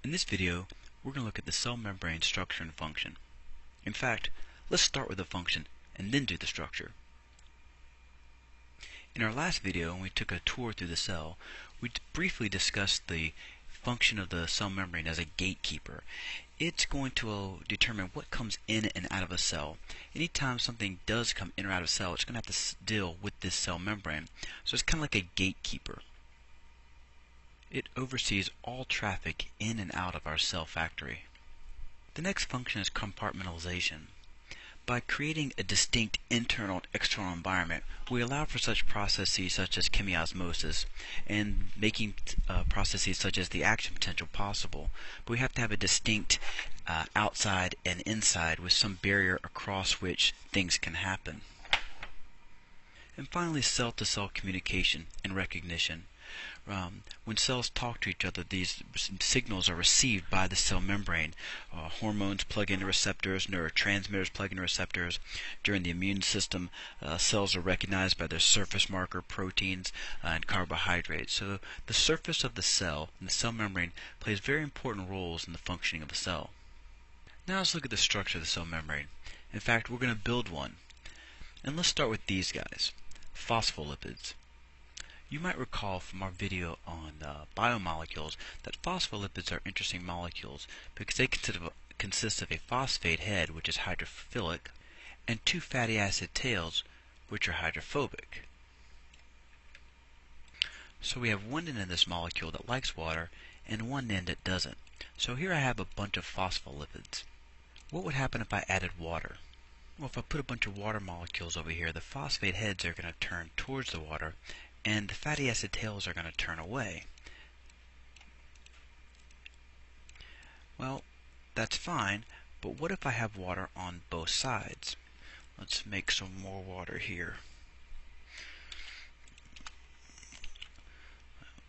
In this video, we're going to look at the cell membrane structure and function. In fact, let's start with the function and then do the structure. In our last video, when we took a tour through the cell, we briefly discussed the function of the cell membrane as a gatekeeper. It's going to determine what comes in and out of a cell. Anytime something does come in or out of a cell, it's going to have to deal with this cell membrane. So it's kind of like a gatekeeper. It oversees all traffic in and out of our cell factory. The next function is compartmentalization. By creating a distinct internal and external environment, we allow for such processes such as chemiosmosis and making processes such as the action potential possible. But we have to have a distinct outside and inside with some barrier across which things can happen. And finally, cell-to-cell communication and recognition. When cells talk to each other, these signals are received by the cell membrane. Hormones plug into receptors, neurotransmitters plug into receptors. During the immune system, cells are recognized by their surface marker proteins and carbohydrates. So the surface of the cell and the cell membrane plays very important roles in the functioning of a cell. Now let's look at the structure of the cell membrane. In fact, we're going to build one. And let's start with these guys, phospholipids. You might recall from our video on biomolecules that phospholipids are interesting molecules because they consist of a phosphate head, which is hydrophilic, and two fatty acid tails, which are hydrophobic. So we have one end of this molecule that likes water and one end that doesn't. So here I have a bunch of phospholipids. What would happen if I added water? Well, if I put a bunch of water molecules over here, the phosphate heads are going to turn towards the water and the fatty acid tails are going to turn away. Well, that's fine, but what if I have water on both sides? Let's make some more water here.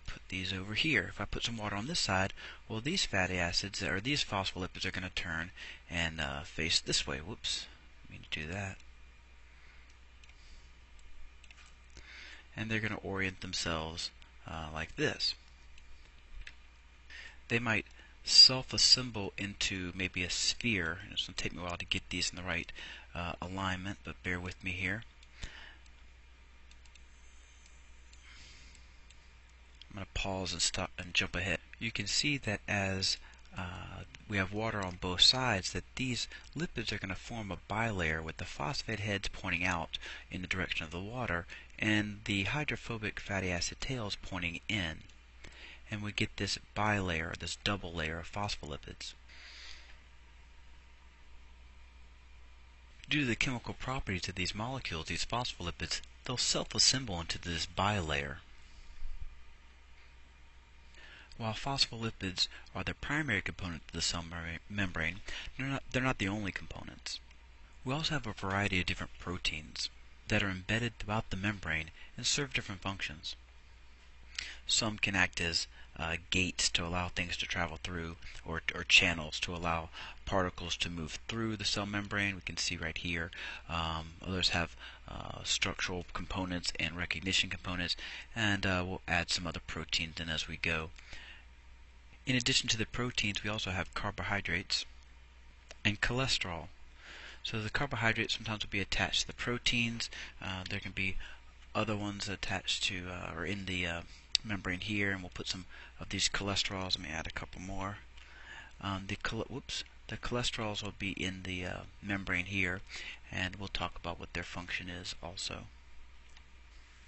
Put these over here. If I put some water on this side, well, these fatty acids, or these phospholipids, are going to turn and face this way. Whoops, I mean to do that. And they're going to orient themselves like this. They might self-assemble into maybe a sphere. It's going to take me a while to get these in the right alignment, but bear with me here. I'm going to pause and stop and jump ahead. You can see that as we have water on both sides, that these lipids are going to form a bilayer with the phosphate heads pointing out in the direction of the water and the hydrophobic fatty acid tails pointing in. And we get this bilayer, this double layer of phospholipids. Due to the chemical properties of these molecules, these phospholipids, they'll self-assemble into this bilayer. While phospholipids are the primary component of the cell membrane, they're not the only components. We also have a variety of different proteins that are embedded throughout the membrane and serve different functions. Some can act as gates to allow things to travel through, or channels to allow particles to move through the cell membrane. We can see right here. Others have structural components and recognition components, and we'll add some other proteins in as we go. In addition to the proteins, we also have carbohydrates and cholesterol. So the carbohydrates sometimes will be attached to the proteins. There can be other ones attached to or in the membrane here, and we'll put some of these cholesterols. Let me add a couple more. The cholesterols will be in the membrane here, and we'll talk about what their function is also.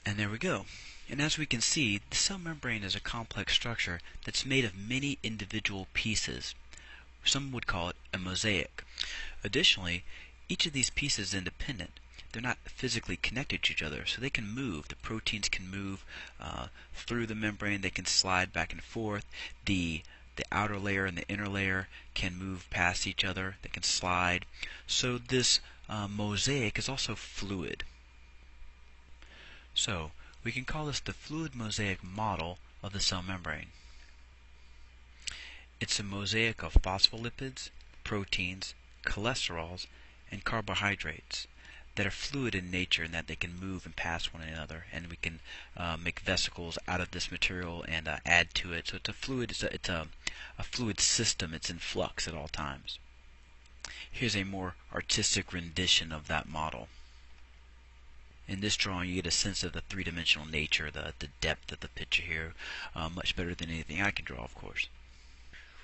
And there we go. And as we can see, the cell membrane is a complex structure that's made of many individual pieces. Some would call it a mosaic. Additionally, each of these pieces is independent. They're not physically connected to each other, so they can move. The proteins can move through the membrane. They can slide back and forth. The outer layer and the inner layer can move past each other. They can slide. So this mosaic is also fluid. So we can call this the fluid mosaic model of the cell membrane. It's a mosaic of phospholipids, proteins, cholesterols, and carbohydrates that are fluid in nature and that they can move and pass one another, and we can make vesicles out of this material and add to it. So it's a fluid, it's a a fluid system. It's in flux at all times. Here's a more artistic rendition of that model. In this drawing, you get a sense of the three-dimensional nature, the depth of the picture here, much better than anything I can draw, of course.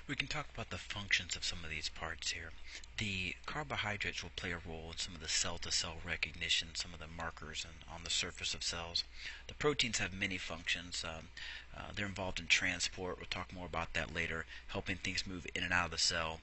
We can talk about the functions of some of these parts here. The carbohydrates will play a role in some of the cell-to-cell recognition, some of the markers on the surface of cells. The proteins have many functions. They're involved in transport. We'll talk more about that later, helping things move in and out of the cell.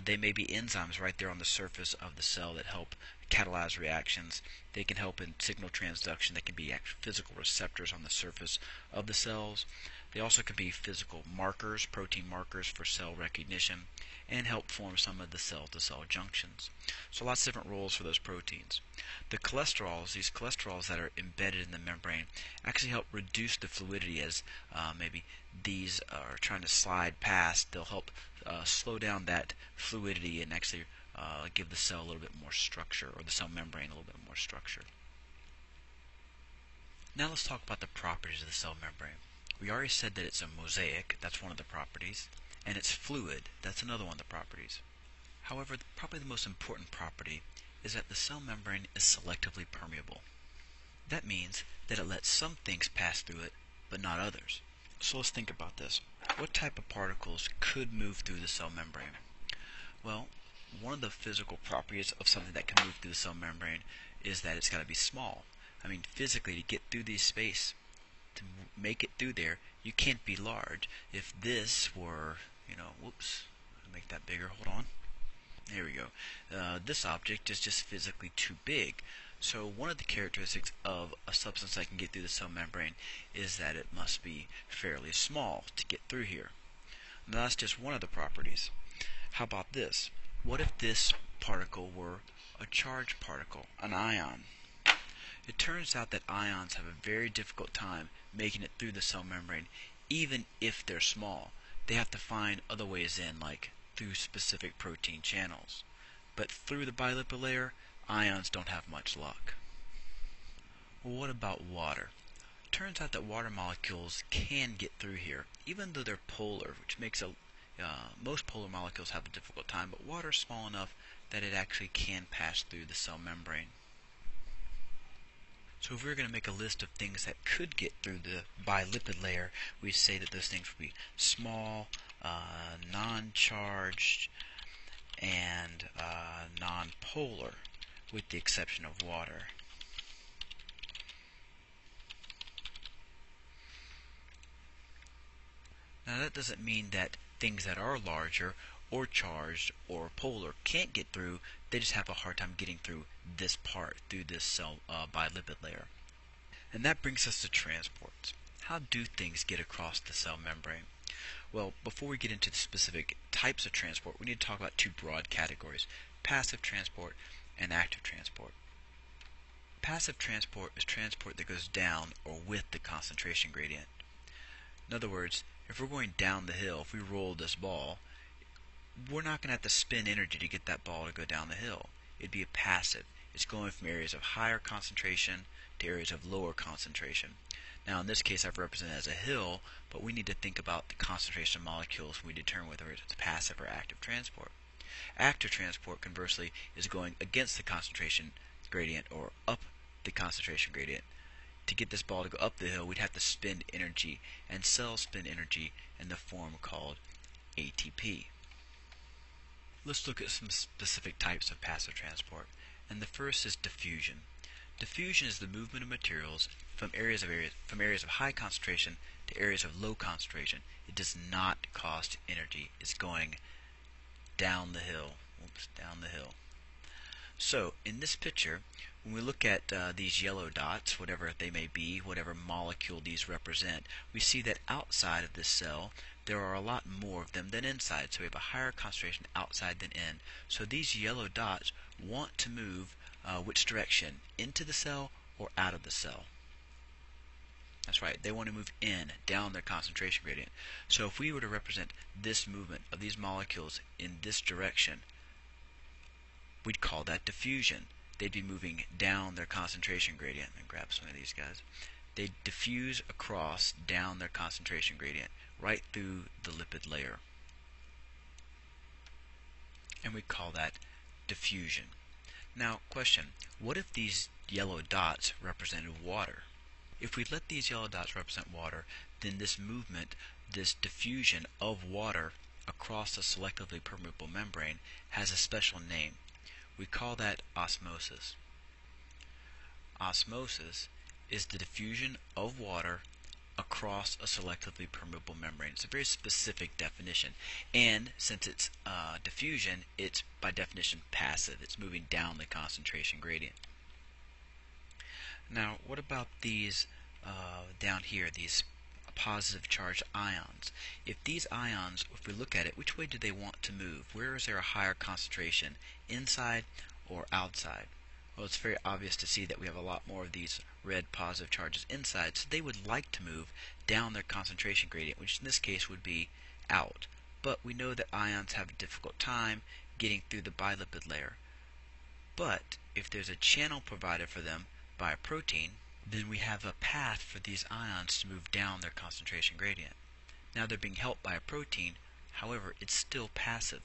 They may be enzymes right there on the surface of the cell that help catalyze reactions. They can help in signal transduction. They can be physical receptors on the surface of the cells. They also can be physical markers, protein markers for cell recognition, and help form some of the cell-to-cell junctions. So lots of different roles for those proteins. The cholesterols, these cholesterols that are embedded in the membrane, actually help reduce the fluidity as maybe these are trying to slide past. They'll help slow down that fluidity and actually give the cell a little bit more structure, or the cell membrane a little bit more structure. Now let's talk about the properties of the cell membrane. We already said that it's a mosaic, that's one of the properties, and it's fluid, that's another one of the properties. However, probably the most important property is that the cell membrane is selectively permeable. That means that it lets some things pass through it, but not others. So let's think about this. What type of particles could move through the cell membrane? Well, one of the physical properties of something that can move through the cell membrane is that it's got to be small. I mean, physically, to get through this space, to make it through there, you can't be large. If this were, whoops, I'll make that bigger, hold on. There we go. This object is just physically too big. So one of the characteristics of a substance that can get through the cell membrane is that it must be fairly small to get through here. Now that's just one of the properties. How about this? What if this particle were a charged particle, an ion? It turns out that ions have a very difficult time making it through the cell membrane, even if they're small. They have to find other ways in, like through specific protein channels. But through the bilipid layer, ions don't have much luck. Well, what about water? Turns out that water molecules can get through here, even though they're polar, which makes most polar molecules have a difficult time, but water is small enough that it actually can pass through the cell membrane. So if we were going to make a list of things that could get through the bilipid layer, we'd say that those things would be small, non-charged, and non-polar, with the exception of water. Now that doesn't mean that things that are larger or charged or polar can't get through. They just have a hard time getting through this part, through this cell bilipid layer. And that brings us to transports. How do things get across the cell membrane? Well, before we get into the specific types of transport, we need to talk about two broad categories: passive transport and active transport. Passive transport is transport that goes down or with the concentration gradient. In other words, if we're going down the hill, if we roll this ball, we're not going to have to spend energy to get that ball to go down the hill. It'd be a passive. It's going from areas of higher concentration to areas of lower concentration. Now in this case I've represented it as a hill, but we need to think about the concentration of molecules when we determine whether it's passive or active transport. Active transport, conversely, is going against the concentration gradient or up the concentration gradient. To get this ball to go up the hill, we'd have to spend energy, and cells spend energy in the form called ATP. Let's look at some specific types of passive transport, and the first is diffusion. Diffusion is the movement of materials from areas of high concentration to areas of low concentration. It does not cost energy. It's going down the hill. Down the hill. So in this picture, when we look at these yellow dots, whatever they may be, whatever molecule these represent, we see that outside of this cell there are a lot more of them than inside. So we have a higher concentration outside than in. So these yellow dots want to move which direction? Into the cell or out of the cell? That's right, they want to move in, down their concentration gradient. So if we were to represent this movement of these molecules in this direction, we'd call that diffusion. They'd be moving down their concentration gradient. And grab some of these guys. They'd diffuse across down their concentration gradient, right through the lipid layer. and we call that diffusion. Now, question, what if these yellow dots represented water? If we let these yellow dots represent water, then this movement, this diffusion of water across the selectively permeable membrane has a special name. We call that osmosis. Osmosis is the diffusion of water across a selectively permeable membrane. It's a very specific definition, and since it's diffusion, it's by definition passive. It's moving down the concentration gradient. Now, what about these down here, these positive charged ions? If these ions, if we look at it, which way do they want to move? Where is there a higher concentration, inside or outside? Well, it's very obvious to see that we have a lot more of these red positive charges inside, so they would like to move down their concentration gradient, which in this case would be out. But we know that ions have a difficult time getting through the bilipid layer. But if there's a channel provided for them by a protein, then we have a path for these ions to move down their concentration gradient. Now they're being helped by a protein, however, it's still passive,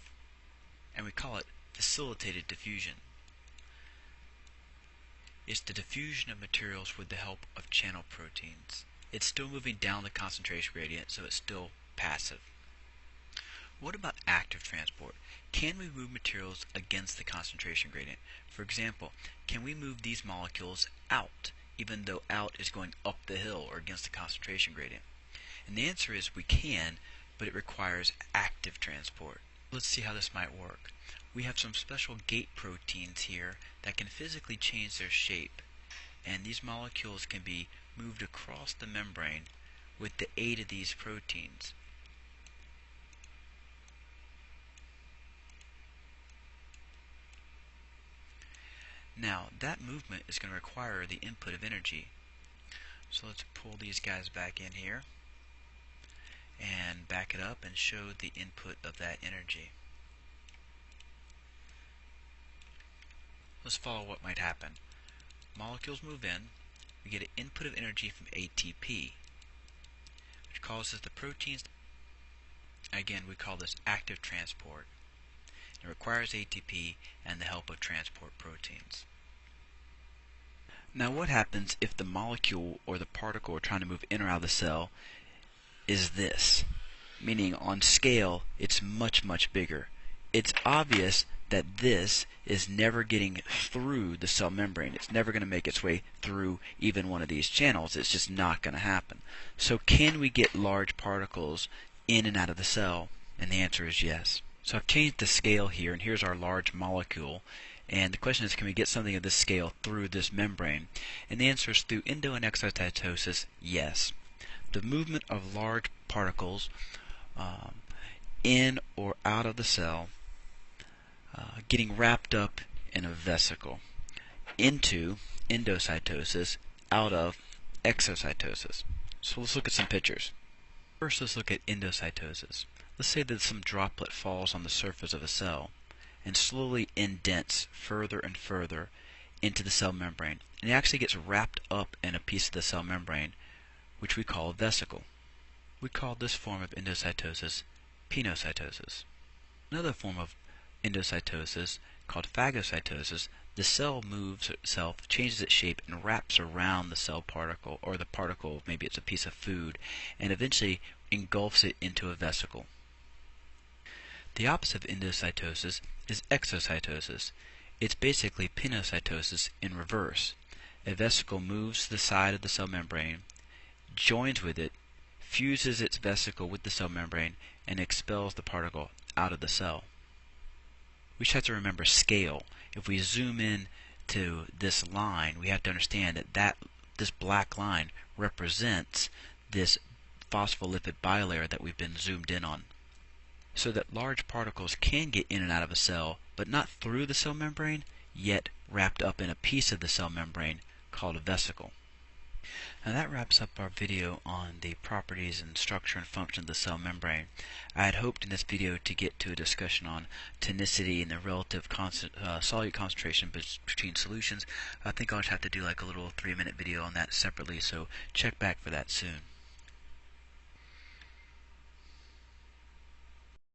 and we call it facilitated diffusion. It's the diffusion of materials with the help of channel proteins. It's still moving down the concentration gradient, so it's still passive. What about active transport? Can we move materials against the concentration gradient? For example, can we move these molecules out, even though out is going up the hill or against the concentration gradient? And the answer is we can, but it requires active transport. Let's see how this might work. We have some special gate proteins here that can physically change their shape, and these molecules can be moved across the membrane with the aid of these proteins. Now, that movement is going to require the input of energy. So let's pull these guys back in here and back it up and show the input of that energy. Let's follow what might happen. Molecules move in, we get an input of energy from ATP, which causes the proteins, again we call this active transport. It requires ATP and the help of transport proteins. Now what happens if the molecule or the particle we're trying to move in or out of the cell is this? Meaning on scale it's much, much bigger. It's obvious that this is never getting through the cell membrane. It's never going to make its way through even one of these channels. It's just not going to happen. So can we get large particles in and out of the cell? And the answer is yes. So I've changed the scale here, and here's our large molecule. And the question is, can we get something of this scale through this membrane? And the answer is through endo and exocytosis, yes. The movement of large particles in or out of the cell getting wrapped up in a vesicle into endocytosis, out of exocytosis. So let's look at some pictures. First, let's look at endocytosis. Let's say that some droplet falls on the surface of a cell and slowly indents further and further into the cell membrane. And it actually gets wrapped up in a piece of the cell membrane, which we call a vesicle. We call this form of endocytosis pinocytosis. Another form of endocytosis, called phagocytosis, the cell moves itself, changes its shape, and wraps around the cell particle, or the particle, maybe it's a piece of food, and eventually engulfs it into a vesicle. The opposite of endocytosis is exocytosis. It's basically pinocytosis in reverse. A vesicle moves to the side of the cell membrane, joins with it, fuses its vesicle with the cell membrane, and expels the particle out of the cell. We just have to remember scale. If we zoom in to this line, we have to understand that this black line represents this phospholipid bilayer that we've been zoomed in on. So that large particles can get in and out of a cell, but not through the cell membrane, yet wrapped up in a piece of the cell membrane called a vesicle. Now that wraps up our video on the properties and structure and function of the cell membrane. I had hoped in this video to get to a discussion on tonicity and the relative solute concentration between solutions. I think I'll just have to do like a little 3-minute video on that separately, so check back for that soon.